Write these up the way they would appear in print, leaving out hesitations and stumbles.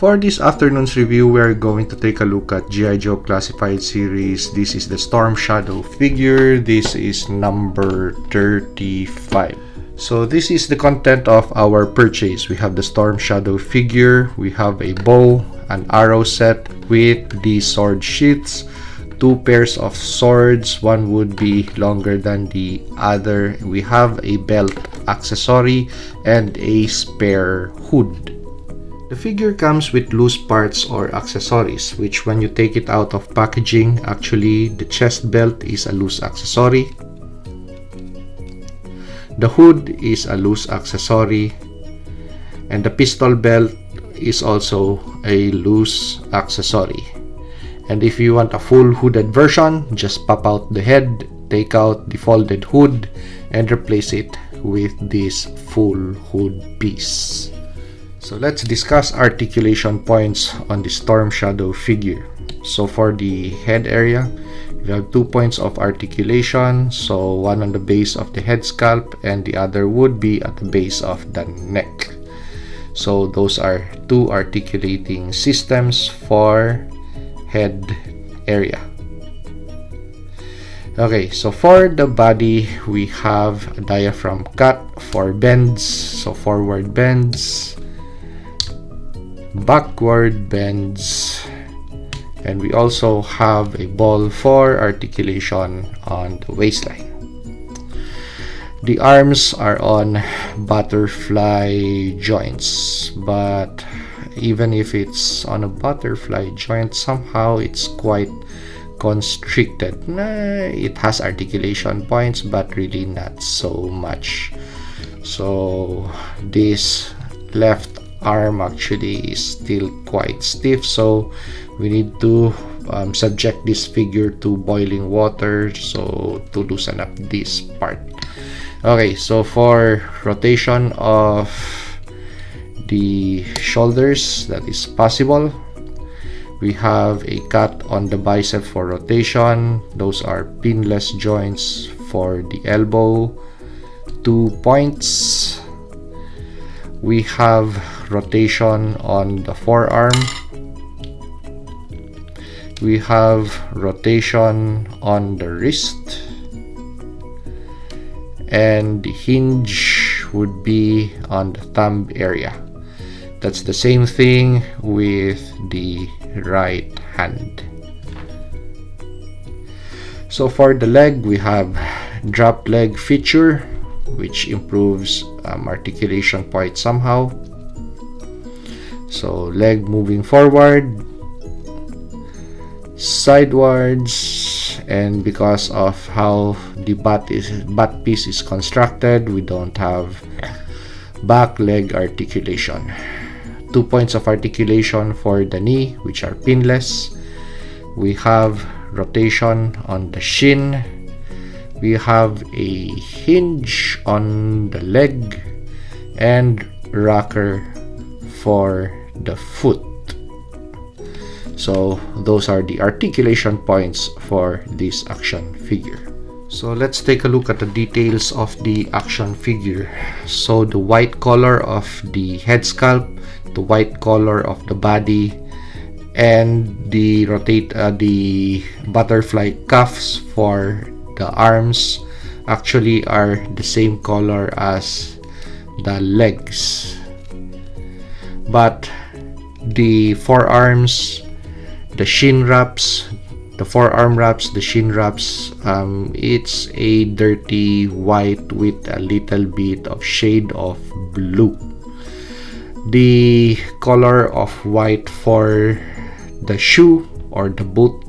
For this afternoon's review, we're going to take a look at G.I. Joe Classified Series. This is the Storm Shadow figure. This is number 35. So this is the content of our purchase. We have the Storm Shadow figure. We have a bow, an arrow set with the sword sheaths, 2 pairs of swords. One would be longer than the other. We have a belt accessory and a spare hood. The figure comes with loose parts or accessories, which when you take it out of packaging, actually the chest belt is a loose accessory. The hood is a loose accessory, and the pistol belt is also a loose accessory. And if you want a full hooded version, just pop out the head, take out the folded hood, and replace it with this full hood piece. So let's discuss articulation points on the Storm Shadow figure. So for the head area, we have 2 points of articulation. So one on the base of the head scalp and the other would be at the base of the neck. So those are 2 articulating systems for head area. Okay, so for the body, we have a diaphragm cut for bends. So forward bends, backward bends, and we also have a ball for articulation on the waistline. The arms are on butterfly joints, but even if it's on a butterfly joint, somehow it's quite constricted. It has articulation points, but really not so much. So this left arm actually is still quite stiff, so we need to subject this figure to boiling water so to loosen up this part. Okay, so for rotation of the shoulders, that is possible. We have a cut on the bicep for rotation. Those are pinless joints for the elbow, 2 points. We have rotation on the forearm. We have rotation on the wrist, and the hinge would be on the thumb area. That's the same thing with the right hand. So for the leg, we have drop leg feature, which improves articulation point somehow. So leg moving forward, sidewards, and because of how the butt piece is constructed, we don't have back leg articulation. 2 points of articulation for the knee, which are pinless. We have rotation on the shin. We have a hinge on the leg and rocker for the foot. So those are the articulation points for this action figure. So let's take a look at the details of the action figure. So the white color of the head sculpt, the white color of the body, and the the butterfly cuffs for the arms actually are the same color as the legs, but the forearms, the shin wraps, the forearm wraps, the shin wraps, it's a dirty white with a little bit of shade of blue. The color of white for the shoe or the boot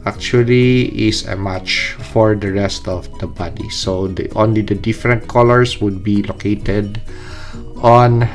actually is a match for the rest of the body. So only the different colors would be located on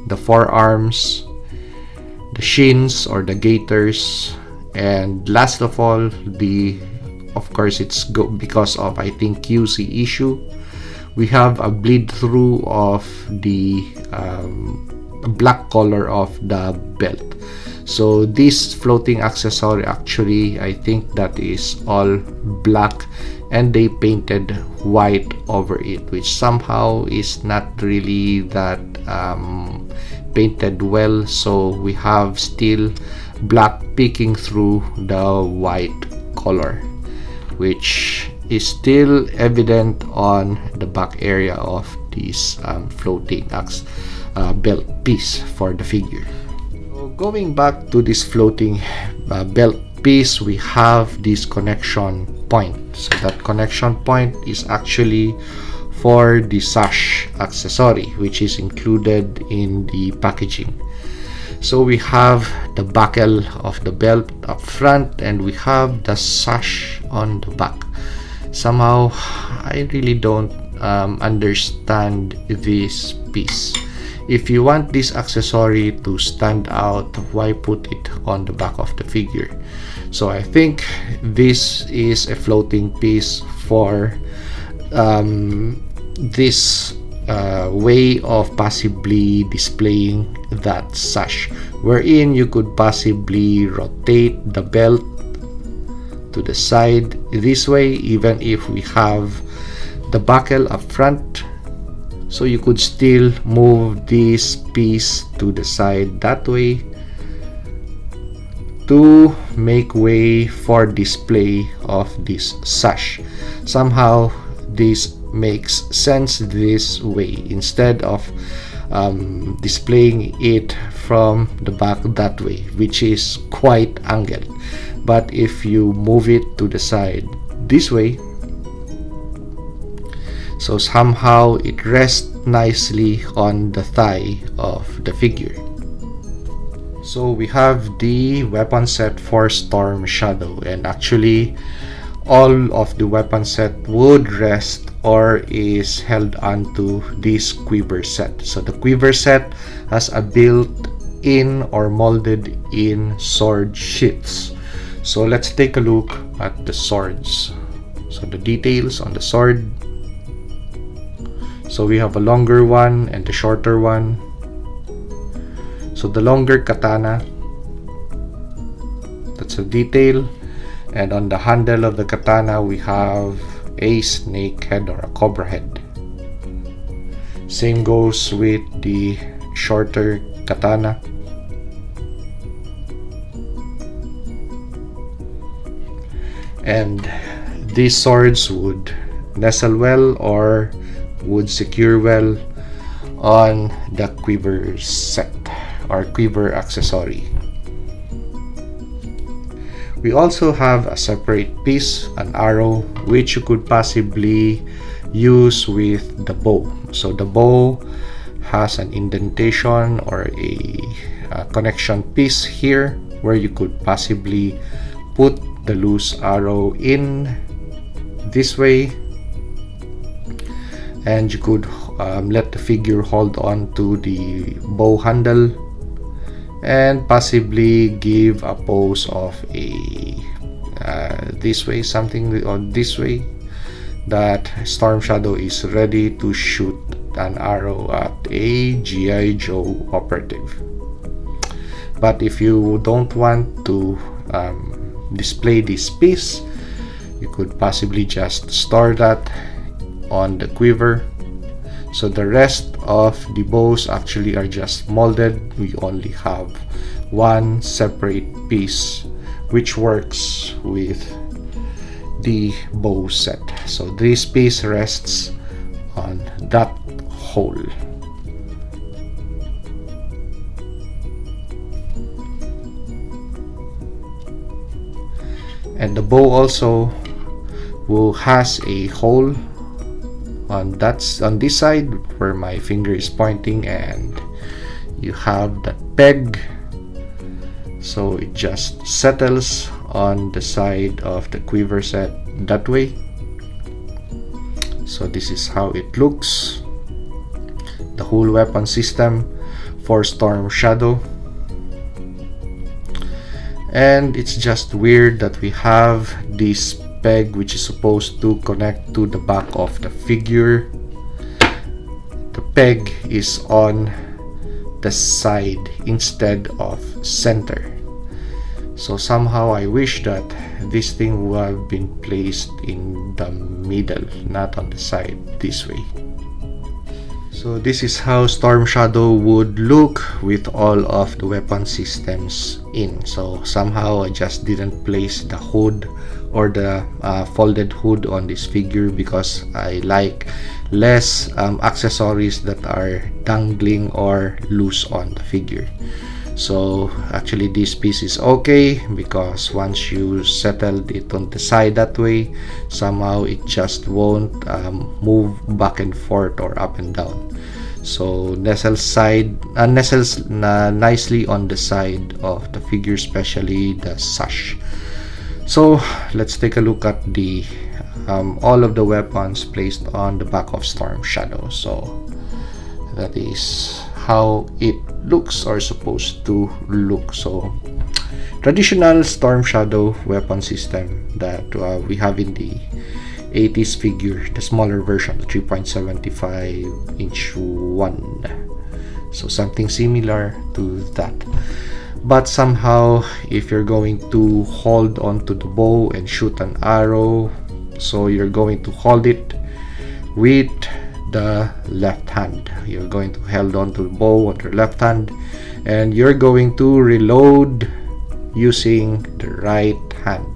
the forearms, the shins or the gaiters, and last of all, of course it's because of I think QC issue, we have a bleed through of the black color of the belt. So this floating accessory actually, I think that is all black and they painted white over it, which somehow is not really that painted well, so we have still black peeking through the white color, which is still evident on the back area of this floating belt piece for the figure. So going back to this floating belt piece, we have this connection point. So that connection point is actually for the sash accessory, which is included in the packaging. So we have the buckle of the belt up front, and we have the sash on the back. Somehow I really don't understand this piece. If you want this accessory to stand out, why put it on the back of the figure? So I think this is a floating piece for this way of possibly displaying that sash, wherein you could possibly rotate the belt to the side this way, even if we have the buckle up front. So you could still move this piece to the side that way to make way for display of this sash. Somehow this makes sense this way, instead of displaying it from the back that way, which is quite angled. But if you move it to the side this way, so somehow it rests nicely on the thigh of the figure. So we have the weapon set for Storm Shadow, and actually all of the weapon set would rest or is held onto this quiver set. So the quiver set has a built-in or molded in sword sheaths. So let's take a look at the swords. So the details on the sword. So we have a longer one and a shorter one. So the longer katana, that's a detail. And on the handle of the katana, we have a snake head or a cobra head. Same goes with the shorter katana. And these swords would nestle well or would secure well on the quiver set or quiver accessory. We also have a separate piece, an arrow, which you could possibly use with the bow. So the bow has an indentation or a connection piece here where you could possibly put the loose arrow in this way, and you could let the figure hold on to the bow handle and possibly give a pose of a this way, something on this way, that Storm Shadow is ready to shoot an arrow at a G.I. Joe operative. But if you don't want to display this piece, you could possibly just store that on the quiver. So the rest of the bows actually are just molded. We only have one separate piece which works with the bow set. So this piece rests on that hole. And the bow also has a hole on this side where my finger is pointing, and you have that peg, so it just settles on the side of the quiver set that way. So this is how it looks, the whole weapon system for Storm Shadow. And it's just weird that we have this peg which is supposed to connect to the back of the figure. The peg is on the side instead of center. So somehow I wish that this thing would have been placed in the middle, not on the side this way. So So this is how Storm Shadow would look with all of the weapon systems in. So somehow I just didn't place the hood or the folded hood on this figure because I like less accessories that are dangling or loose on the figure. So actually this piece is okay because once you settled it on the side that way, somehow it just won't move back and forth or up and down. So nestles nicely on the side of the figure, especially the sash. So let's take a look at the all of the weapons placed on the back of Storm Shadow. So that is how it looks or supposed to look. So traditional Storm Shadow weapon system that we have in the 80s figure, the smaller version, the 3.75 inch one. So something similar to that, but somehow if you're going to hold onto the bow and shoot an arrow, so you're going to hold it with the left hand. You're going to hold on to the bow on your left hand, and you're going to reload using the right hand.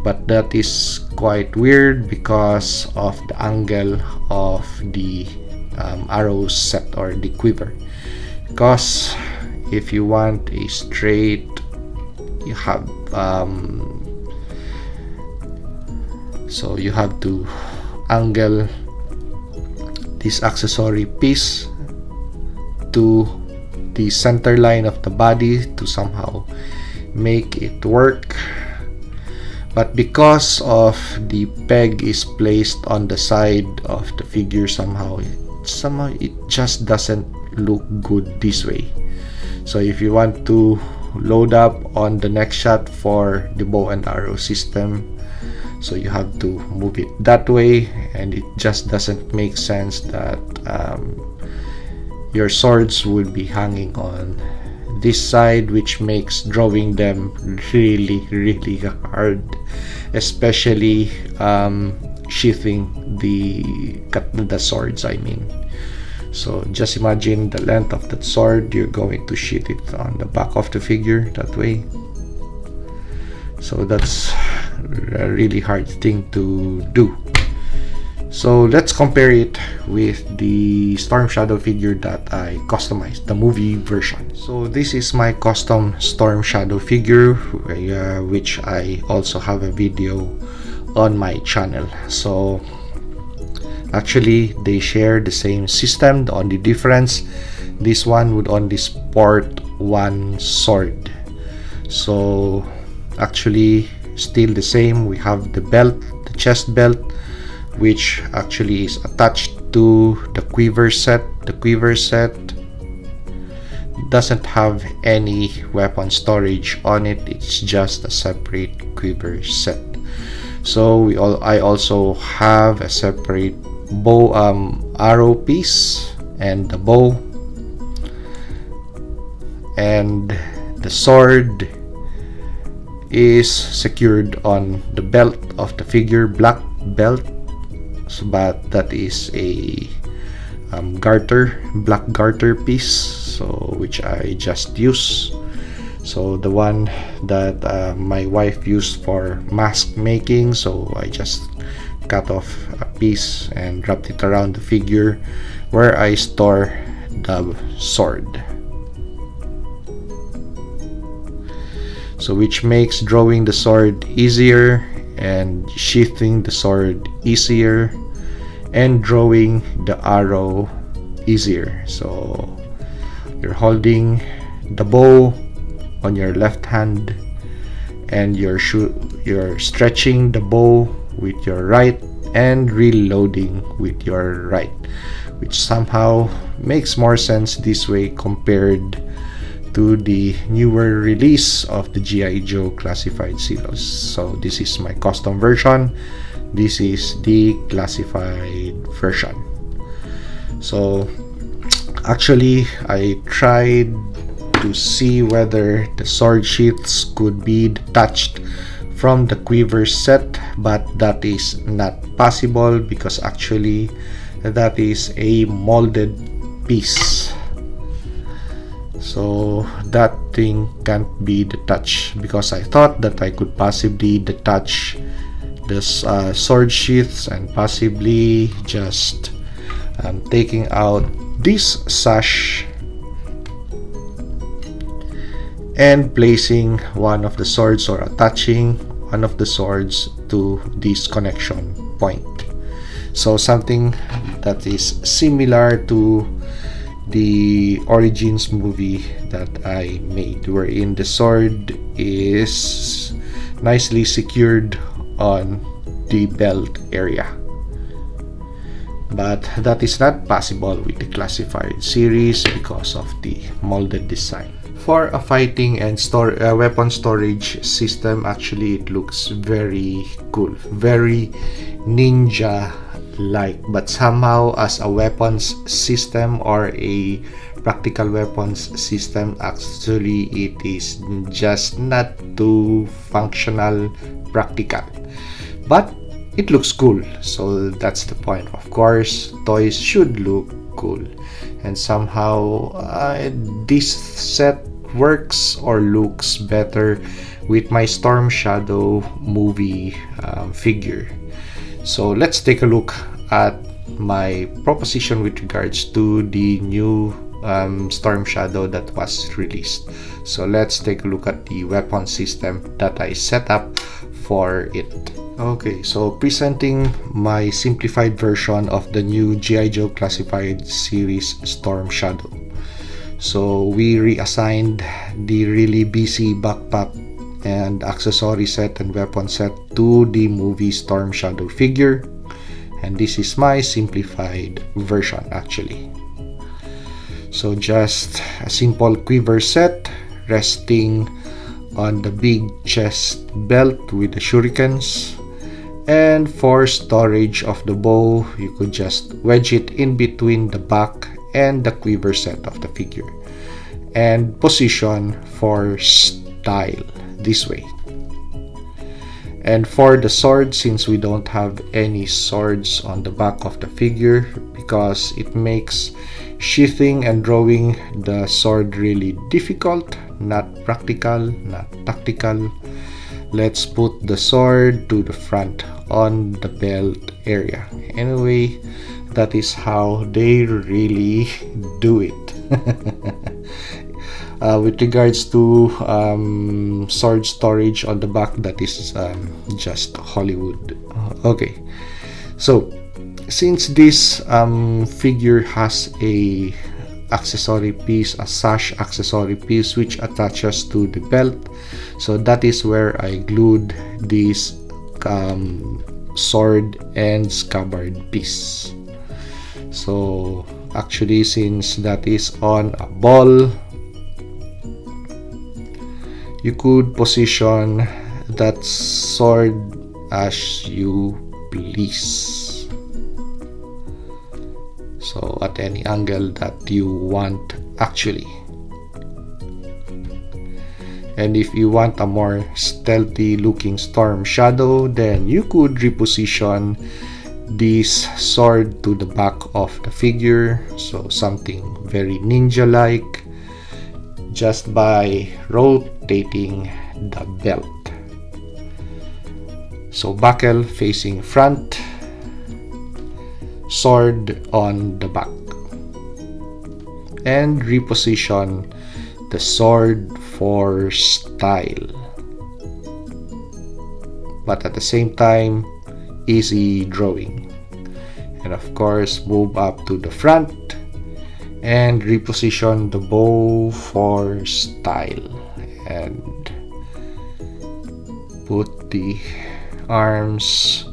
But that is quite weird because of the angle of the arrow set or the quiver. Because if you want a straight, you have so you have to angle this accessory piece to the center line of the body to somehow make it work. But because of the peg is placed on the side of the figure, somehow it just doesn't look good this way. So if you want to load up on the next shot for the bow and arrow system, so you have to move it that way, and it just doesn't make sense that your swords would be hanging on this side, which makes drawing them really hard, especially sheathing the swords, I mean. So just imagine the length of that sword, you're going to sheath it on the back of the figure that way. So that's a really hard thing to do. So let's compare it with the Storm Shadow figure that I customized, the movie version. So this is my custom Storm Shadow figure, which I also have a video on my channel. So actually they share the same system. The only difference, this one would only sport one sword. So actually still the same. We have the belt, the chest belt, which actually is attached to the quiver set. The quiver set doesn't have any weapon storage on it, it's just a separate quiver set. So I also have a separate bow arrow piece and the bow, and the sword is secured on the belt of the figure, black belt. So, but that is a black garter piece, so which I just use. So the one that my wife used for mask making, so I just cut off a piece and wrapped it around the figure where I store the sword. So which makes drawing the sword easier and sheathing the sword easier and drawing the arrow easier. So you're holding the bow on your left hand and you're stretching the bow with your right and reloading with your right, which somehow makes more sense this way compared to the newer release of the G.I. Joe classified seals. So this is my custom version, this is the classified version. So actually I tried to see whether the sword sheaths could be detached from the quiver set, but that is not possible because actually that is a molded piece. So that thing can't be detached, because I thought that I could possibly detach this sword sheaths and possibly just taking out this sash and placing one of the swords, or attaching one of the swords to this connection point. So something that is similar to the Origins movie that I made, wherein the sword is nicely secured on the belt area. But that is not possible with the classified series because of the molded design. For a fighting and weapon storage system, actually it looks very cool, very ninja-like, but somehow as a weapons system or a practical weapons system, actually it is just not too functional, practical. But it looks cool, so that's the point. Of course, toys should look cool, and somehow this set works or looks better with my Storm Shadow movie figure. So let's take a look at my proposition with regards to the new Storm Shadow that was released. So let's take a look at the weapon system that I set up for it. Okay, so presenting my simplified version of the new G.I. Joe Classified Series Storm Shadow. So we reassigned the really busy backpack and accessory set and weapon set to the movie Storm Shadow figure, and this is my simplified version actually. So just a simple quiver set resting on the big chest belt with the shurikens, and for storage of the bow you could just wedge it in between the back and the quiver set of the figure, and position for style this way. And for the sword, since we don't have any swords on the back of the figure, because it makes sheathing and drawing the sword really difficult, not practical, not tactical, let's put the sword to the front on the belt area. Anyway, that is how they really do it. With regards to sword storage on the back, that is just Hollywood. Okay, so since this figure has a accessory piece, a sash accessory piece which attaches to the belt, so that is where I glued this sword and scabbard piece. So actually, since that is on a ball, you could position that sword as you please, so at any angle that you want actually. And if you want a more stealthy looking Storm Shadow, then you could reposition this sword to the back of the figure, so something very ninja like, just by rotating the belt. So buckle facing front, sword on the back, and reposition the sword for style, but at the same time easy drawing. And of course, move up to the front and reposition the bow for style, and put the arms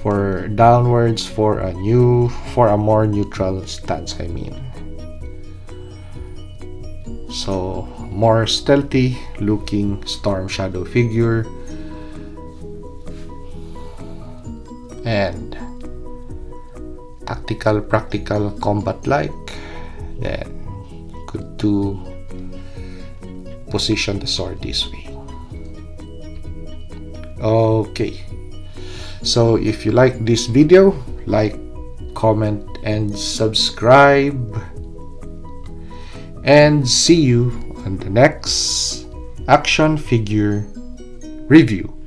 for downwards for a more neutral stance, I mean. So more stealthy looking Storm Shadow figure, and tactical, practical, combat like. Then you could position the sword this way. Okay, so if you like this video, like, comment, and subscribe. And see you on the next action figure review.